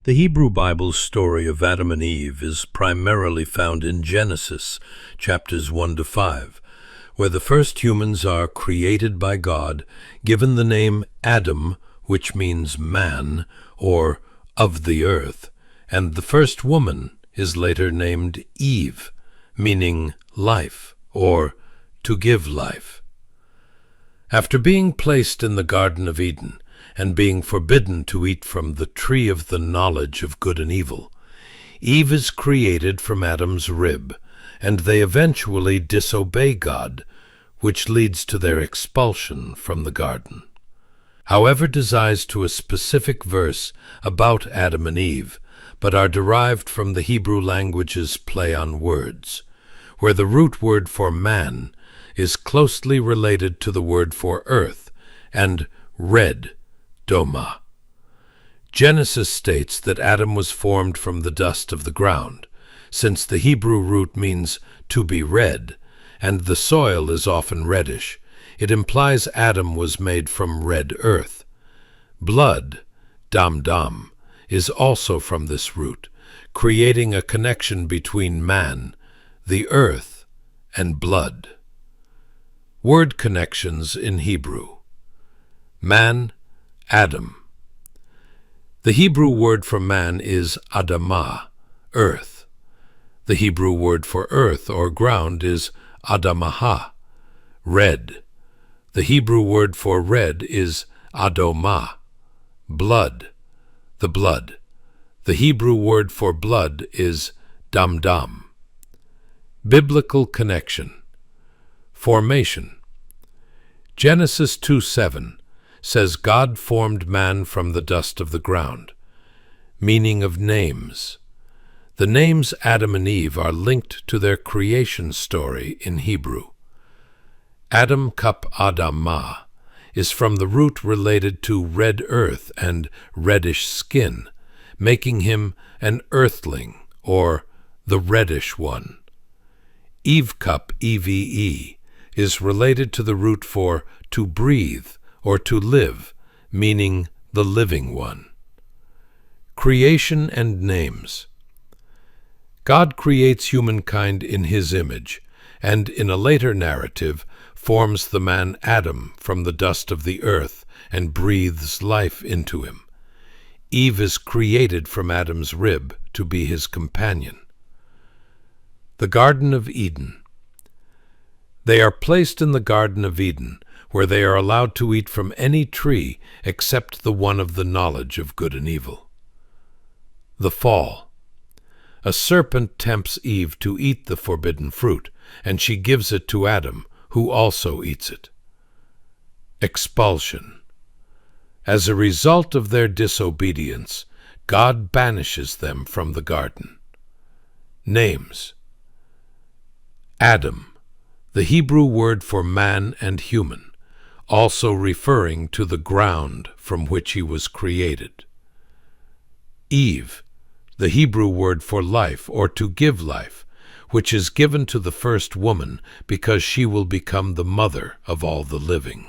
The Hebrew Bible's story of Adam and Eve is primarily found in Genesis, chapters 1 to 5, where the first humans are created by God, given the name Adam, which means man, or of the earth, and the first woman is later named Eve, meaning life, or to give life. After being placed in the Garden of Eden, and being forbidden to eat from the tree of the knowledge of good and evil, Eve is created from Adam's rib, and they eventually disobey God, which leads to their expulsion from the garden. However, desires to a specific verse about Adam and Eve, but are derived from the Hebrew language's play on words, where the root word for man is closely related to the word for earth, and red, adoma. Genesis states that Adam was formed from the dust of the ground, since the Hebrew root means to be red, and the soil is often reddish. It implies Adam was made from red earth. Blood, 𝑑𝑎𝑚, is also from this root, creating a connection between man, the earth, and blood. Word connections in Hebrew. Man, Adam. The Hebrew word for man is adama, earth. The Hebrew word for earth or ground is adamaha, red. The Hebrew word for red is adoma, blood, the blood. The Hebrew word for blood is 𝑑𝑎𝑚. Biblical connection. Formation. Genesis 2:7 says God formed man from the dust of the ground. Meaning of names. The names Adam and Eve are linked to their creation story in Hebrew. Adam 𝑎𝑑𝑎𝑚𝑎ℎ is from the root related to red earth and reddish skin, making him an earthling, or the reddish one. Eve eve is related to the root for to breathe, or to live, meaning the living one. Creation and names. God creates humankind in his image, and in a later narrative forms the man Adam from the dust of the earth and breathes life into him. Eve is created from Adam's rib to be his companion. The Garden of Eden. They are placed in the Garden of Eden, where they are allowed to eat from any tree except the one of the knowledge of good and evil. The fall. A serpent tempts Eve to eat the forbidden fruit, and she gives it to Adam, who also eats it. Expulsion. As a result of their disobedience, God banishes them from the garden. Names. Adam, the Hebrew word for man and human, also referring to the ground from which he was created. Eve, the Hebrew word for life or to give life, which is given to the first woman because she will become the mother of all the living.